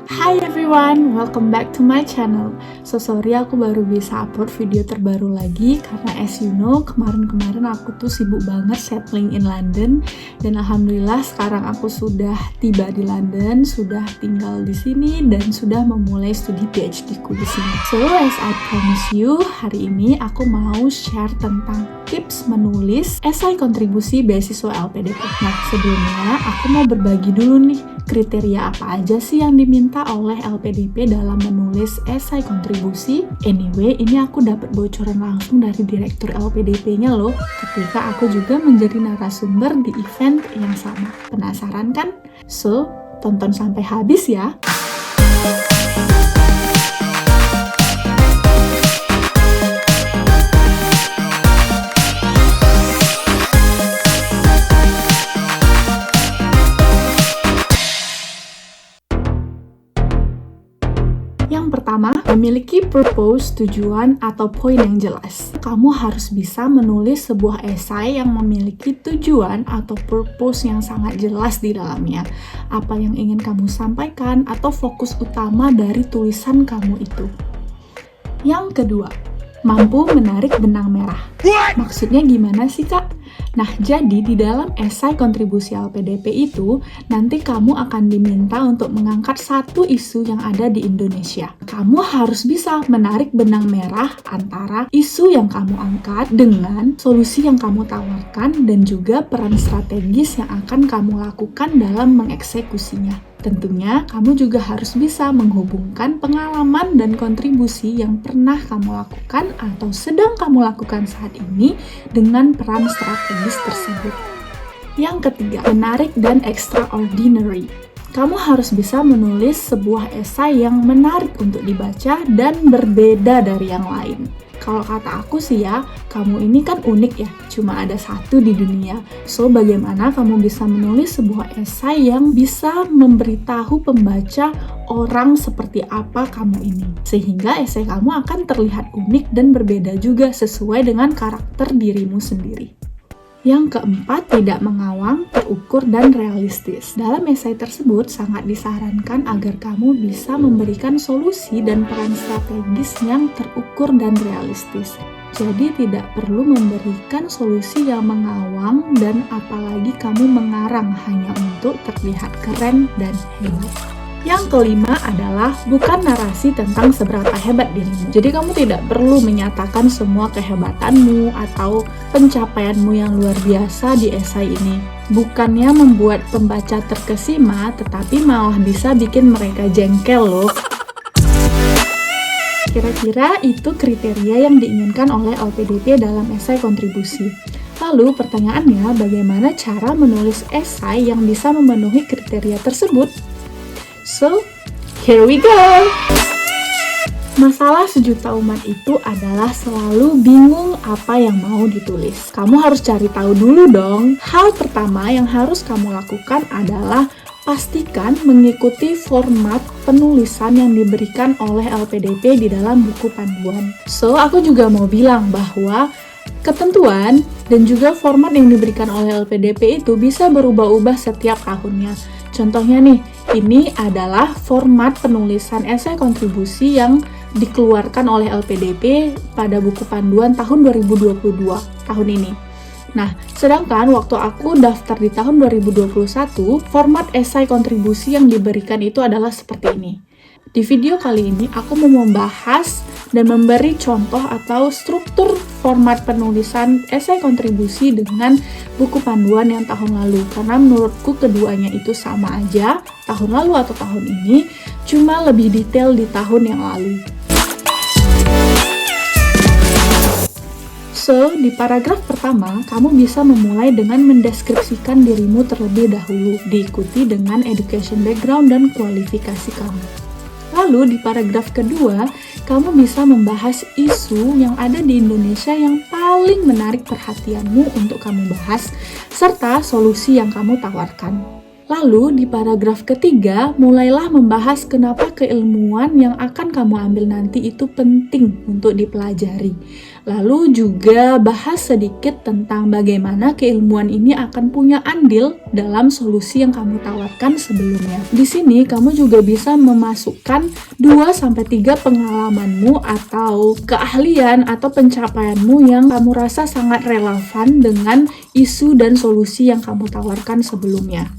Hi everyone, welcome back to my channel. So sorry aku baru bisa upload video terbaru lagi karena as you know kemarin aku tuh sibuk banget settling in London dan alhamdulillah sekarang aku sudah tiba di London, sudah tinggal di sini dan sudah memulai studi PhD ku di sini. So as I promise you, hari ini aku mau share tentang tips menulis esai kontribusi beasiswa LPDP. Nah sebelumnya aku mau berbagi dulu nih kriteria apa aja sih yang diminta oleh LPDP dalam menulis esai kontribusi. Anyway, ini aku dapat bocoran langsung dari direktur LPDP-nya loh, ketika aku juga menjadi narasumber di event yang sama. Penasaran kan? So, tonton sampai habis ya. Yang pertama, memiliki purpose, tujuan, atau poin yang jelas. Kamu harus bisa menulis sebuah esai yang memiliki tujuan atau purpose yang sangat jelas di dalamnya. Apa yang ingin kamu sampaikan atau fokus utama dari tulisan kamu itu. Yang kedua, mampu menarik benang merah. Maksudnya gimana sih, Kak? Nah, jadi di dalam esai kontribusi LPDP itu, nanti kamu akan diminta untuk mengangkat satu isu yang ada di Indonesia. Kamu harus bisa menarik benang merah antara isu yang kamu angkat dengan solusi yang kamu tawarkan dan juga peran strategis yang akan kamu lakukan dalam mengeksekusinya. Tentunya, kamu juga harus bisa menghubungkan pengalaman dan kontribusi yang pernah kamu lakukan atau sedang kamu lakukan saat ini dengan peran strategis tersebut. Yang ketiga, menarik dan extraordinary. Kamu harus bisa menulis sebuah esai yang menarik untuk dibaca dan berbeda dari yang lain. Kalau kata aku sih ya, kamu ini kan unik ya, cuma ada satu di dunia. So, bagaimana kamu bisa menulis sebuah esai yang bisa memberitahu pembaca orang seperti apa kamu ini? Sehingga esai kamu akan terlihat unik dan berbeda juga sesuai dengan karakter dirimu sendiri. Yang keempat, tidak mengawang, terukur, dan realistis. Dalam esai tersebut, sangat disarankan agar kamu bisa memberikan solusi dan peran strategis yang terukur dan realistis. Jadi tidak perlu memberikan solusi yang mengawang dan apalagi kamu mengarang hanya untuk terlihat keren dan hebat. Yang kelima adalah bukan narasi tentang seberapa hebat dirimu. Jadi kamu tidak perlu menyatakan semua kehebatanmu atau pencapaianmu yang luar biasa di esai ini. Bukannya membuat pembaca terkesima, tetapi malah bisa bikin mereka jengkel loh. Kira-kira itu kriteria yang diinginkan oleh LPDP dalam esai kontribusi. Lalu pertanyaannya, bagaimana cara menulis esai yang bisa memenuhi kriteria tersebut? So, here we go! Masalah sejuta umat itu adalah selalu bingung apa yang mau ditulis. Kamu harus cari tahu dulu dong. Hal pertama yang harus kamu lakukan adalah pastikan mengikuti format penulisan yang diberikan oleh LPDP di dalam buku panduan. So, aku juga mau bilang bahwa ketentuan dan juga format yang diberikan oleh LPDP itu bisa berubah-ubah setiap tahunnya. Contohnya nih, ini adalah format penulisan esai kontribusi yang dikeluarkan oleh LPDP pada buku panduan tahun 2022, tahun ini. Nah, sedangkan waktu aku daftar di tahun 2021, format esai kontribusi yang diberikan itu adalah seperti ini. Di video kali ini, aku mau membahas dan memberi contoh atau struktur format penulisan esai kontribusi dengan buku panduan yang tahun lalu. Karena menurutku keduanya itu sama aja, tahun lalu atau tahun ini, cuma lebih detail di tahun yang lalu. So, di paragraf pertama, kamu bisa memulai dengan mendeskripsikan dirimu terlebih dahulu, diikuti dengan education background dan kualifikasi kamu. Lalu di paragraf kedua, kamu bisa membahas isu yang ada di Indonesia yang paling menarik perhatianmu untuk kamu bahas, serta solusi yang kamu tawarkan. Lalu di paragraf ketiga, mulailah membahas kenapa keilmuan yang akan kamu ambil nanti itu penting untuk dipelajari. Lalu juga bahas sedikit tentang bagaimana keilmuan ini akan punya andil dalam solusi yang kamu tawarkan sebelumnya. Di sini kamu juga bisa memasukkan 2-3 pengalamanmu atau keahlian atau pencapaianmu yang kamu rasa sangat relevan dengan isu dan solusi yang kamu tawarkan sebelumnya.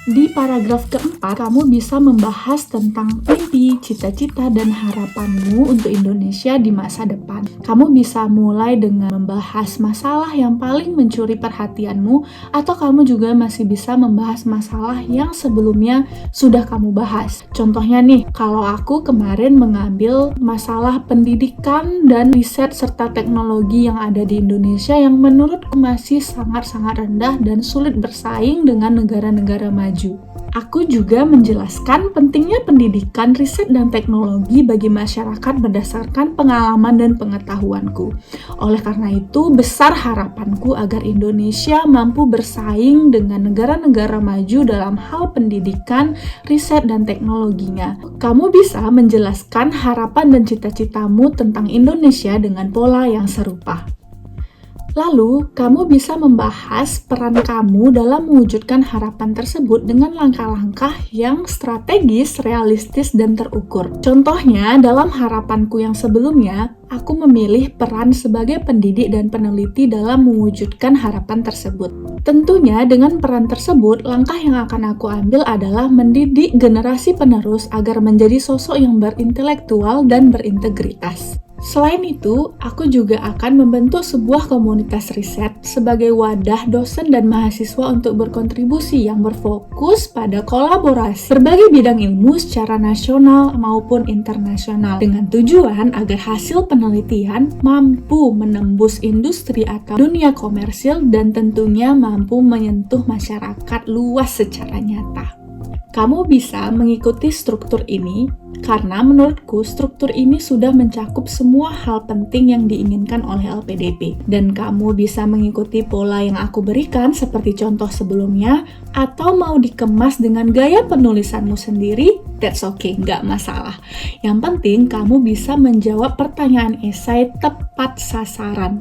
Di paragraf keempat, kamu bisa membahas tentang mimpi, cita-cita, dan harapanmu untuk Indonesia di masa depan. Kamu bisa mulai dengan membahas masalah yang paling mencuri perhatianmu, atau kamu juga masih bisa membahas masalah yang sebelumnya sudah kamu bahas. Contohnya nih, kalau aku kemarin mengambil masalah pendidikan dan riset serta teknologi yang ada di Indonesia yang menurutku masih sangat-sangat rendah dan sulit bersaing dengan negara-negara maju. Aku juga menjelaskan pentingnya pendidikan, riset, dan teknologi bagi masyarakat berdasarkan pengalaman dan pengetahuanku. Oleh karena itu, besar harapanku agar Indonesia mampu bersaing dengan negara-negara maju dalam hal pendidikan, riset, dan teknologinya. Kamu bisa menjelaskan harapan dan cita-citamu tentang Indonesia dengan pola yang serupa. Lalu, kamu bisa membahas peran kamu dalam mewujudkan harapan tersebut dengan langkah-langkah yang strategis, realistis, dan terukur. Contohnya, dalam harapanku yang sebelumnya, aku memilih peran sebagai pendidik dan peneliti dalam mewujudkan harapan tersebut. Tentunya, dengan peran tersebut, langkah yang akan aku ambil adalah mendidik generasi penerus agar menjadi sosok yang berintelektual dan berintegritas. Selain itu, aku juga akan membentuk sebuah komunitas riset sebagai wadah dosen dan mahasiswa untuk berkontribusi yang berfokus pada kolaborasi berbagai bidang ilmu secara nasional maupun internasional dengan tujuan agar hasil penelitian mampu menembus industri atau dunia komersil dan tentunya mampu menyentuh masyarakat luas secara nyata. Kamu bisa mengikuti struktur ini karena menurutku struktur ini sudah mencakup semua hal penting yang diinginkan oleh LPDP. Dan kamu bisa mengikuti pola yang aku berikan seperti contoh sebelumnya, atau mau dikemas dengan gaya penulisanmu sendiri, that's okay, nggak masalah. Yang penting kamu bisa menjawab pertanyaan esai tepat sasaran.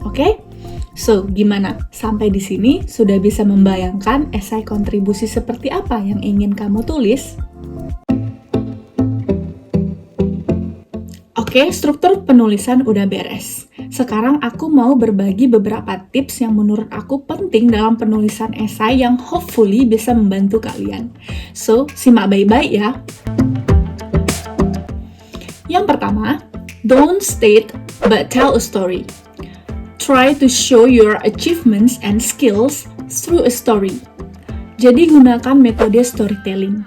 Oke? So, gimana? Sampai di sini sudah bisa membayangkan esai kontribusi seperti apa yang ingin kamu tulis? Oke, struktur penulisan udah beres. Sekarang aku mau berbagi beberapa tips yang menurut aku penting dalam penulisan esai yang hopefully bisa membantu kalian. So, simak baik-baik ya. Yang pertama, don't state but tell a story. Try to show your achievements and skills through a story. Jadi gunakan metode storytelling.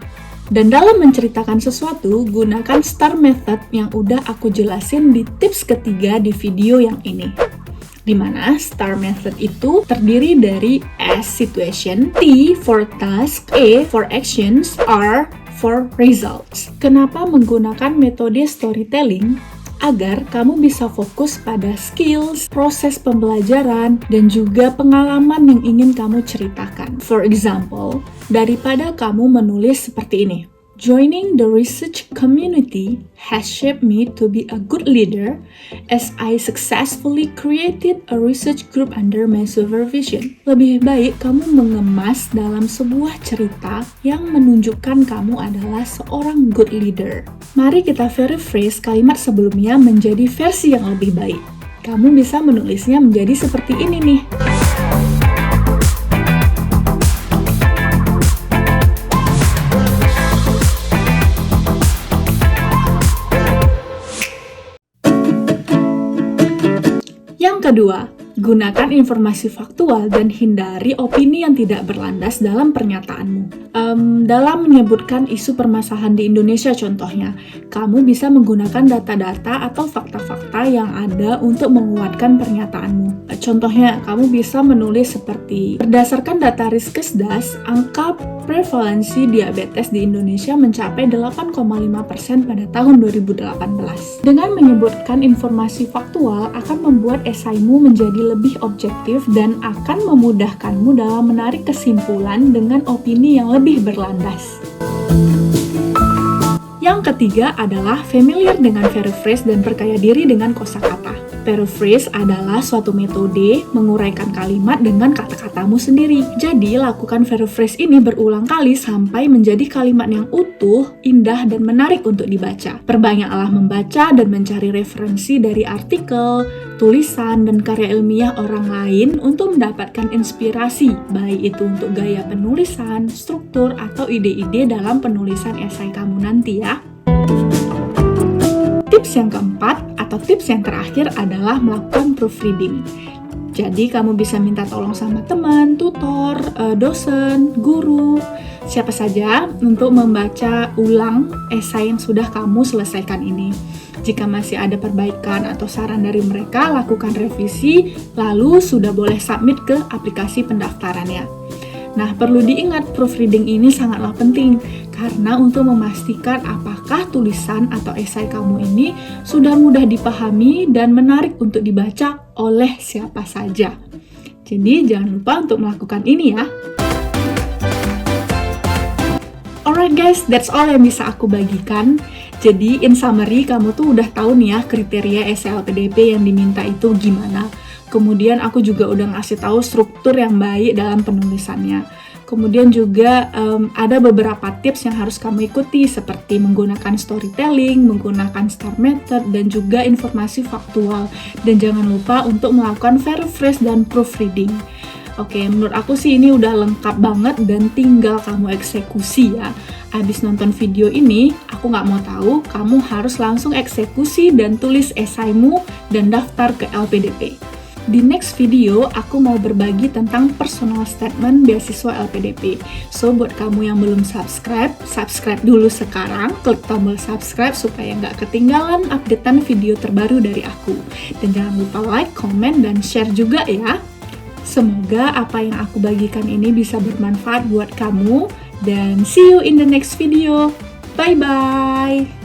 Dan dalam menceritakan sesuatu, gunakan STAR method yang udah aku jelasin di tips ketiga di video yang ini. Dimana STAR method itu terdiri dari S situation, T for task, A for actions, R for results. Kenapa menggunakan metode storytelling? Agar kamu bisa fokus pada skills, proses pembelajaran, dan juga pengalaman yang ingin kamu ceritakan. For example, daripada kamu menulis seperti ini. Joining the research community has shaped me to be a good leader as I successfully created a research group under my supervision. Lebih baik kamu mengemas dalam sebuah cerita yang menunjukkan kamu adalah seorang good leader. Mari kita paraphrase kalimat sebelumnya menjadi versi yang lebih baik. Kamu bisa menulisnya menjadi seperti ini nih. Kedua, gunakan informasi faktual dan hindari opini yang tidak berlandas dalam pernyataanmu. Dalam menyebutkan isu permasalahan di Indonesia contohnya, kamu bisa menggunakan data-data atau fakta-fakta yang ada untuk menguatkan pernyataanmu. Contohnya, kamu bisa menulis seperti, berdasarkan data Riskesdas, angka prevalensi diabetes di Indonesia mencapai 8,5% pada tahun 2018. Dengan menyebutkan informasi faktual akan membuat esaimu menjadi lebih objektif dan akan memudahkanmu dalam menarik kesimpulan dengan opini yang lebih berlandas. Yang ketiga adalah familiar dengan paraphrase dan perkaya diri dengan kosakata. Paraphrase adalah suatu metode menguraikan kalimat dengan kata-katamu sendiri. Jadi, lakukan paraphrase ini berulang kali sampai menjadi kalimat yang utuh, indah, dan menarik untuk dibaca. Perbanyaklah membaca dan mencari referensi dari artikel, tulisan, dan karya ilmiah orang lain untuk mendapatkan inspirasi, baik itu untuk gaya penulisan, struktur, atau ide-ide dalam penulisan esai kamu nanti ya. Tips yang keempat atau tips yang terakhir adalah melakukan proofreading. Jadi kamu bisa minta tolong sama teman, tutor, dosen, guru, siapa saja untuk membaca ulang esai yang sudah kamu selesaikan ini. Jika masih ada perbaikan atau saran dari mereka, lakukan revisi, lalu sudah boleh submit ke aplikasi pendaftarannya. Nah, perlu diingat, proofreading ini sangatlah penting karena untuk memastikan apakah tulisan atau esai kamu ini sudah mudah dipahami dan menarik untuk dibaca oleh siapa saja. Jadi, jangan lupa untuk melakukan ini ya. Alright guys, that's all yang bisa aku bagikan. Jadi, in summary, kamu tuh udah tahu nih ya kriteria esai LPDP yang diminta itu gimana. Kemudian aku juga udah ngasih tahu struktur yang baik dalam penulisannya. Kemudian juga ada beberapa tips yang harus kamu ikuti seperti menggunakan storytelling, menggunakan STAR method, dan juga informasi faktual. Dan jangan lupa untuk melakukan paraphrase dan proofreading. Oke, menurut aku sih ini udah lengkap banget dan tinggal kamu eksekusi ya. Abis nonton video ini, aku nggak mau tahu, kamu harus langsung eksekusi dan tulis esaimu dan daftar ke LPDP. Di next video, aku mau berbagi tentang personal statement beasiswa LPDP. So, buat kamu yang belum subscribe dulu sekarang. Klik tombol subscribe supaya nggak ketinggalan updatean video terbaru dari aku. Dan jangan lupa like, comment, dan share juga ya. Semoga apa yang aku bagikan ini bisa bermanfaat buat kamu. Dan see you in the next video. Bye-bye!